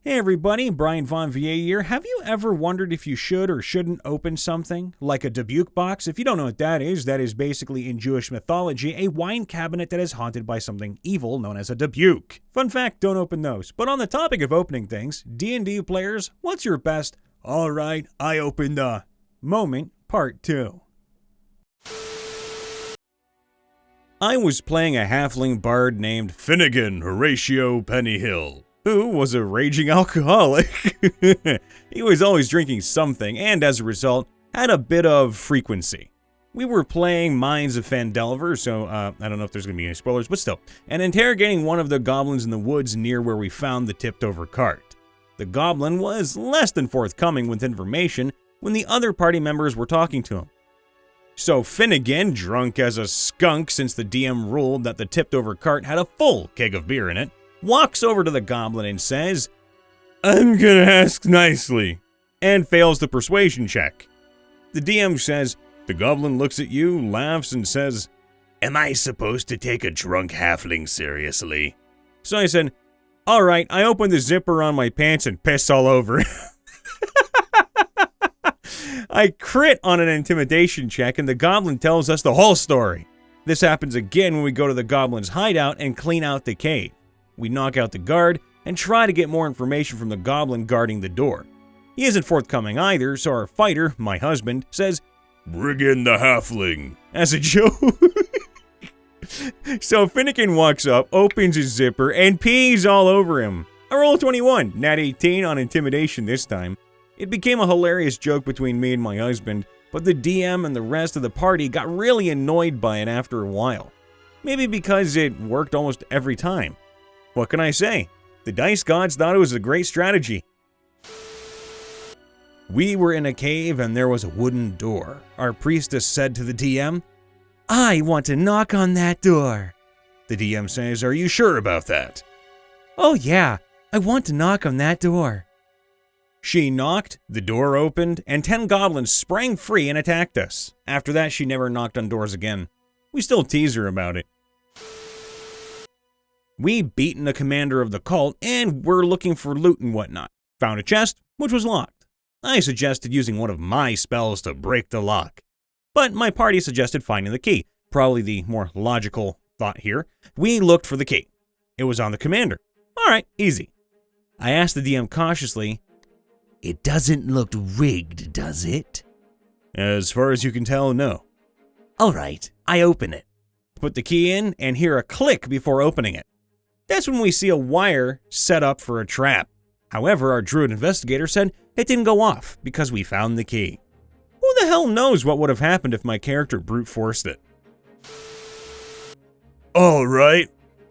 Hey everybody, Brian Von Vier here. Have you ever wondered if you should or shouldn't open something like a dubuque box? If you don't know what that is basically in Jewish mythology a wine cabinet that is haunted by something evil known as a dubuque. Fun fact, don't open those. But on the topic of opening things, D&D players, what's your best, alright, I opened the moment, part 2. I was playing a halfling bard named Finnegan Horatio Pennyhill, who was a raging alcoholic. He was always drinking something, and as a result, had a bit of frequency. We were playing Mines of Phandelver, so I don't know if there's going to be any spoilers, but still, and interrogating one of the goblins in the woods near where we found the tipped-over cart. The goblin was less than forthcoming with information when the other party members were talking to him. So Finnegan, drunk as a skunk since the DM ruled that the tipped-over cart had a full keg of beer in it, walks over to the goblin and says, "I'm gonna ask nicely," and fails the persuasion check. The DM says, the goblin looks at you, laughs, and says, "Am I supposed to take a drunk halfling seriously?" So I said, "Alright, I open the zipper on my pants and piss all over." I crit on an intimidation check and the goblin tells us the whole story. This happens again when we go to the goblin's hideout and clean out the cave. We knock out the guard and try to get more information from the goblin guarding the door. He isn't forthcoming either, so our fighter, my husband, says, "Bring in the halfling," as a joke. So Finnegan walks up, opens his zipper, and pees all over him. I roll 21, nat 18 on intimidation this time. It became a hilarious joke between me and my husband, but the DM and the rest of the party got really annoyed by it after a while. Maybe because it worked almost every time. What can I say? The dice gods thought it was a great strategy. We were in a cave and there was a wooden door. Our priestess said to the DM, "I want to knock on that door." The DM says, "Are you sure about that?" "Oh yeah, I want to knock on that door." She knocked, the door opened, and 10 goblins sprang free and attacked us. After that, she never knocked on doors again. We still tease her about it. We beaten the commander of the cult, and we're looking for loot and whatnot. Found a chest, which was locked. I suggested using one of my spells to break the lock. But my party suggested finding the key. Probably the more logical thought here. We looked for the key. It was on the commander. Alright, easy. I asked the DM cautiously, "It doesn't look rigged, does it?" "As far as you can tell, no." "Alright, I open it. Put the key in and hear a click before opening it. That's when we see a wire set up for a trap. However, our druid investigator said it didn't go off because we found the key. Who the hell knows what would have happened if my character brute forced it? "Alright,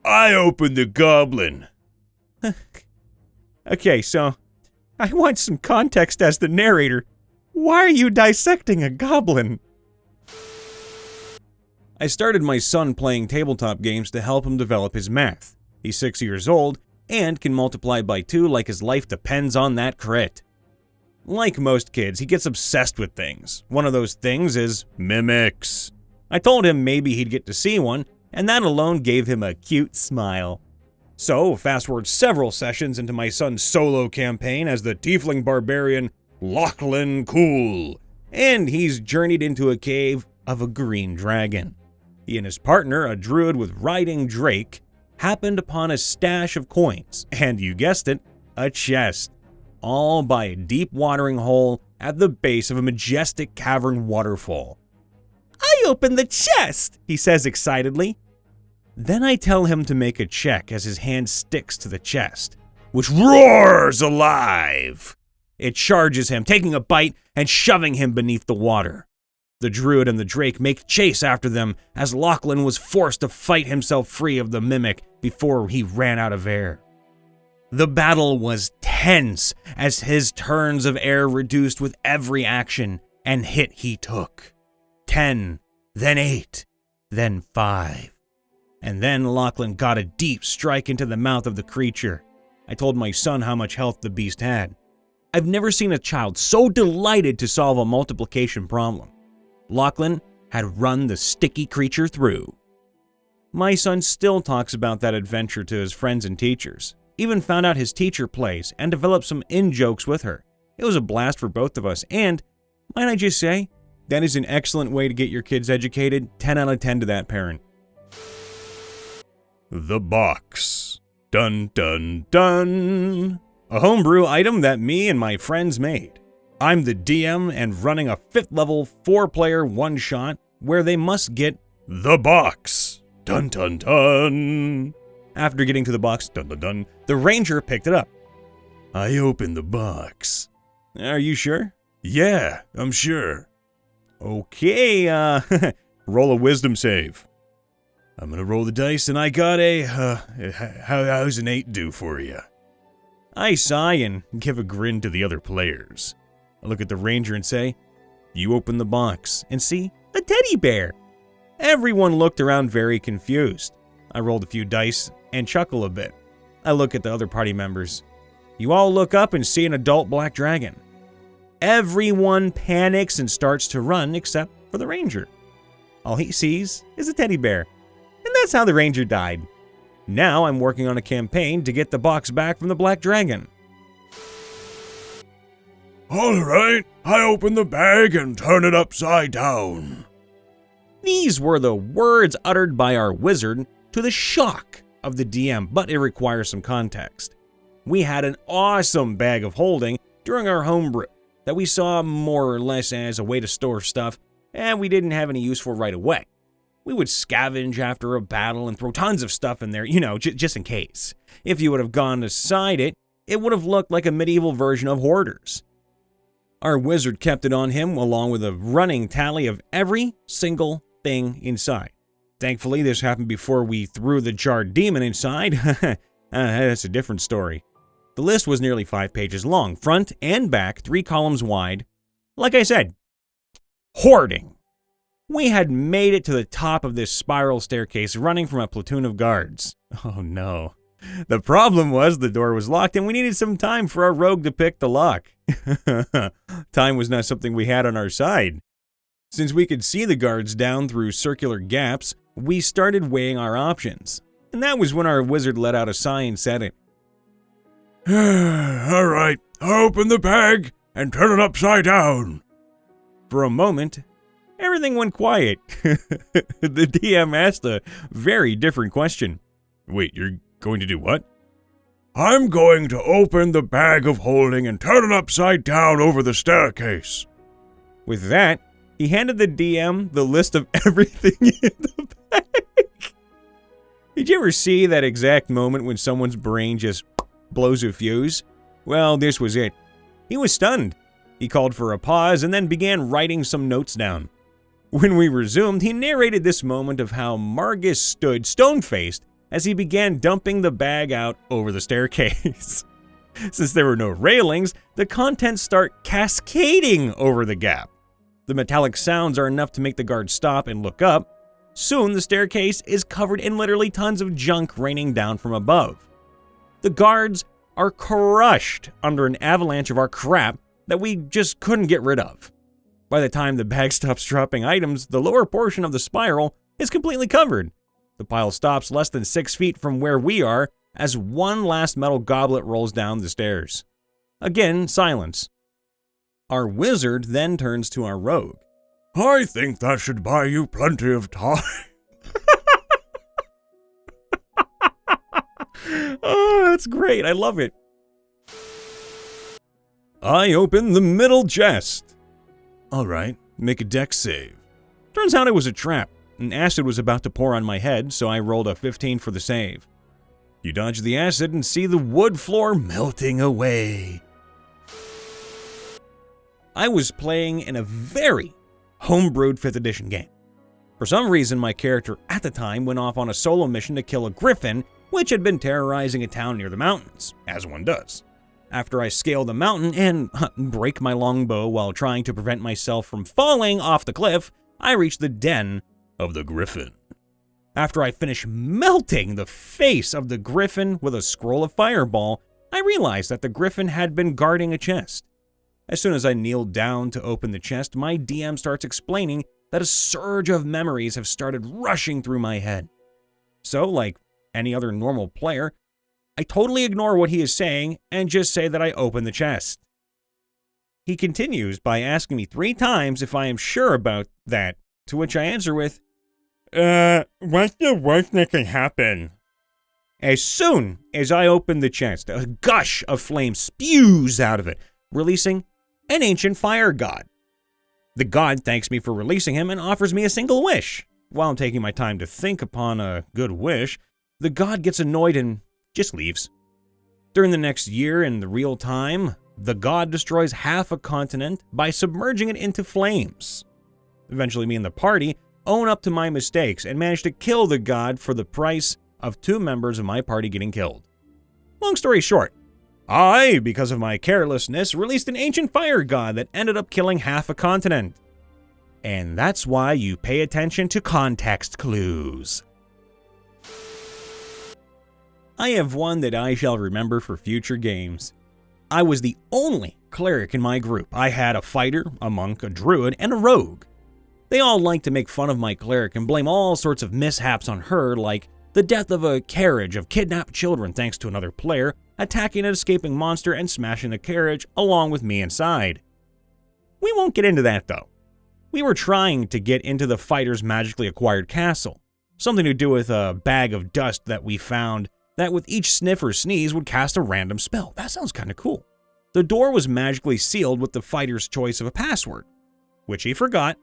I opened the goblin." Okay, so I want some context as the narrator. Why are you dissecting a goblin? I started my son playing tabletop games to help him develop his math. He's 6 years old and can multiply by 2 like his life depends on that crit. Like most kids, he gets obsessed with things. One of those things is mimics. I told him maybe he'd get to see one, and that alone gave him a cute smile. So, fast forward several sessions into my son's solo campaign as the tiefling barbarian Lachlan Cool, and he's journeyed into a cave of a green dragon. He and his partner, a druid with riding drake, happened upon a stash of coins, and you guessed it, a chest, all by a deep watering hole at the base of a majestic cavern waterfall. "I opened the chest," he says excitedly. Then I tell him to make a check as his hand sticks to the chest, which roars alive. It charges him, taking a bite and shoving him beneath the water. The druid and the drake make chase after them as Lachlan was forced to fight himself free of the mimic before he ran out of air. The battle was tense as his turns of air reduced with every action and hit he took. 10, then 8, then 5. And then Lachlan got a deep strike into the mouth of the creature. I told my son how much health the beast had. I've never seen a child so delighted to solve a multiplication problem. Lachlan had run the sticky creature through. My son still talks about that adventure to his friends and teachers. Even found out his teacher plays and developed some in-jokes with her. It was a blast for both of us, and, might I just say, that is an excellent way to get your kids educated. 10 out of 10 to that parent. The box. Dun dun dun. A homebrew item that me and my friends made. I'm the DM and running a 5th level 4-player one-shot where they must get the box. Dun dun dun. After getting to the box, dun dun dun, the ranger picked it up. I opened the box. Are you sure? Yeah, I'm sure. Okay, roll a wisdom save. I'm gonna roll the dice and I got a, how's an 8 do for you? I sigh and give a grin to the other players. I look at the ranger and say, you open the box and see a teddy bear. Everyone looked around very confused. I rolled a few dice and chuckle a bit. I look at the other party members. You all look up and see an adult black dragon. Everyone panics and starts to run except for the ranger. All he sees is a teddy bear. And that's how the ranger died. Now I'm working on a campaign to get the box back from the black dragon. Alright, I open the bag and turn it upside down. These were the words uttered by our wizard to the shock of the DM, but it requires some context. We had an awesome bag of holding during our homebrew that we saw more or less as a way to store stuff, and we didn't have any use for right away. We would scavenge after a battle and throw tons of stuff in there, just in case. If you would have gone beside it, it would have looked like a medieval version of hoarders. Our wizard kept it on him along with a running tally of every single thing inside. Thankfully, this happened before we threw the jarred demon inside. That's a different story. The list was nearly 5 pages long, front and back, 3 columns wide. Like I said, hoarding. We had made it to the top of this spiral staircase running from a platoon of guards. Oh no. The problem was the door was locked and we needed some time for our rogue to pick the lock. Time was not something we had on our side. Since we could see the guards down through circular gaps, we started weighing our options. And that was when our wizard let out a sigh and said it. Alright, open the bag and turn it upside down. For a moment, everything went quiet. The DM asked a very different question. Wait, you're going to do what? I'm going to open the bag of holding and turn it upside down over the staircase. With that, he handed the DM the list of everything in the bag. Did you ever see that exact moment when someone's brain just blows a fuse? Well, this was it. He was stunned. He called for a pause and then began writing some notes down. When we resumed, he narrated this moment of how Margus stood stone-faced as he began dumping the bag out over the staircase. Since there were no railings, the contents start cascading over the gap. The metallic sounds are enough to make the guards stop and look up. Soon, the staircase is covered in literally tons of junk raining down from above. The guards are crushed under an avalanche of our crap that we just couldn't get rid of. By the time the bag stops dropping items, the lower portion of the spiral is completely covered. The pile stops less than 6 feet from where we are as one last metal goblet rolls down the stairs. Again, silence. Our wizard then turns to our rogue. I think that should buy you plenty of time. Oh, that's great. I love it. I open the middle chest. All right, make a dex save. Turns out it was a trap. An acid was about to pour on my head, so I rolled a 15 for the save. You dodge the acid and see the wood floor melting away. I was playing in a very homebrewed 5th edition game. For some reason, my character at the time went off on a solo mission to kill a griffin, which had been terrorizing a town near the mountains, as one does. After I scale the mountain and break my longbow while trying to prevent myself from falling off the cliff, I reach the den of the griffin. After I finish melting the face of the griffin with a scroll of fireball, I realized that the griffin had been guarding a chest. As soon as I kneeled down to open the chest, my DM starts explaining that a surge of memories have started rushing through my head. So, like any other normal player, I totally ignore what he is saying and just say that I opened the chest. He continues by asking me 3 times if I am sure about that, to which I answer with, what's the worst that can happen? As soon as I open the chest, a gush of flame spews out of it, releasing an ancient fire god. The god thanks me for releasing him and offers me a single wish. While I'm taking my time to think upon a good wish, the god gets annoyed and just leaves. During the next year in the real time, the god destroys half a continent by submerging it into flames. Eventually, me and the party own up to my mistakes and manage to kill the god for the price of 2 members of my party getting killed. Long story short, I, because of my carelessness, released an ancient fire god that ended up killing half a continent. And that's why you pay attention to context clues. I have one that I shall remember for future games. I was the only cleric in my group. I had a fighter, a monk, a druid, and a rogue. They all liked to make fun of my cleric and blame all sorts of mishaps on her, like the death of a carriage of kidnapped children thanks to another player, attacking an escaping monster and smashing the carriage along with me inside. We won't get into that though. We were trying to get into the fighter's magically acquired castle. Something to do with a bag of dust that we found that with each sniff or sneeze would cast a random spell. That sounds kind of cool. The door was magically sealed with the fighter's choice of a password, which he forgot.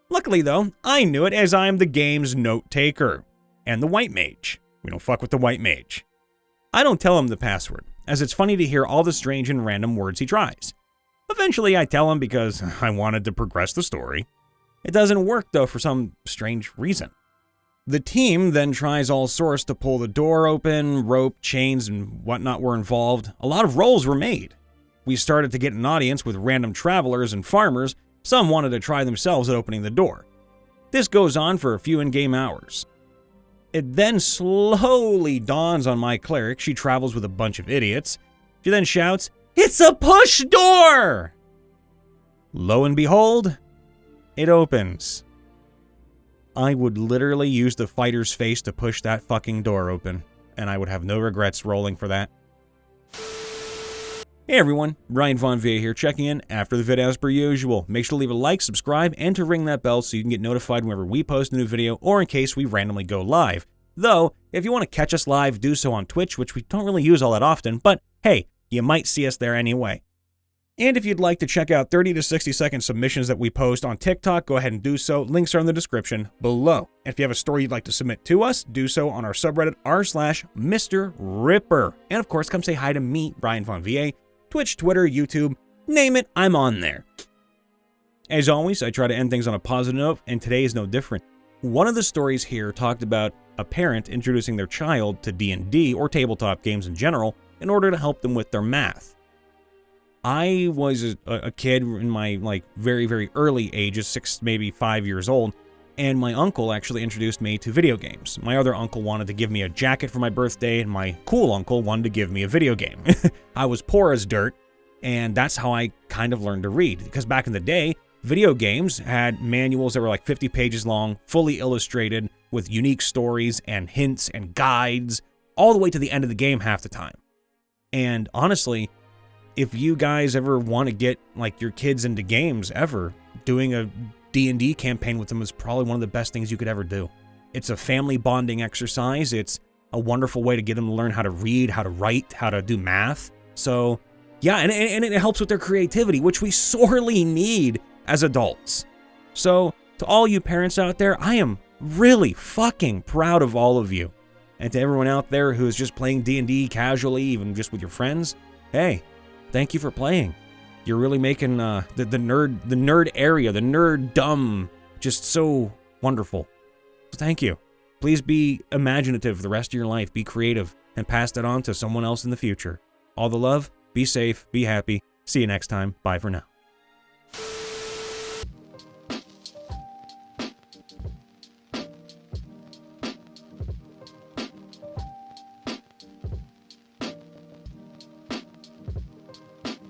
Luckily though, I knew it as I am the game's note taker and the white mage. We don't fuck with the white mage. I don't tell him the password, as it's funny to hear all the strange and random words he tries. Eventually I tell him because I wanted to progress the story. It doesn't work though for some strange reason. The team then tries all sorts to pull the door open, rope, chains, and whatnot were involved. A lot of rolls were made. We started to get an audience with random travelers and farmers. Some wanted to try themselves at opening the door. This goes on for a few in-game hours. It then slowly dawns on my cleric she travels with a bunch of idiots. She then shouts, "It's a push door!" Lo and behold, it opens. I would literally use the fighter's face to push that fucking door open, and I would have no regrets rolling for that. Hey everyone, Ryan Von Via here, checking in after the vid as per usual. Make sure to leave a like, subscribe, and to ring that bell so you can get notified whenever we post a new video or in case we randomly go live. Though, if you want to catch us live, do so on Twitch, which we don't really use all that often, but hey, you might see us there anyway. And if you'd like to check out 30 to 60 second submissions that we post on TikTok, go ahead and do so. Links are in the description below. And if you have a story you'd like to submit to us, do so on our subreddit r/MrRipper. And of course, come say hi to me, Ryan Von VA, Twitch, Twitter, YouTube, name it, I'm on there. As always, I try to end things on a positive note, and today is no different. One of the stories here talked about a parent introducing their child to D&D or tabletop games in general in order to help them with their math. I was a kid in my very, very early ages, 6, maybe 5 years old, and my uncle actually introduced me to video games. My other uncle wanted to give me a jacket for my birthday, and my cool uncle wanted to give me a video game. I was poor as dirt, and that's how I kind of learned to read, because back in the day, video games had manuals that were like 50 pages long, fully illustrated, with unique stories and hints and guides, all the way to the end of the game half the time. And honestly, if you guys ever want to get like your kids into games ever, doing a D&D campaign with them is probably one of the best things you could ever do. It's a family bonding exercise. It's a wonderful way to get them to learn how to read, how to write, how to do math. So yeah, and it helps with their creativity, which we sorely need as adults. So to all you parents out there, I am really fucking proud of all of you. And to everyone out there who is just playing D&D casually, even just with your friends, hey, thank you for playing. You're really making the nerd area, the nerd-dumb, just so wonderful. So thank you. Please be imaginative the rest of your life. Be creative and pass that on to someone else in the future. All the love, be safe, be happy. See you next time. Bye for now.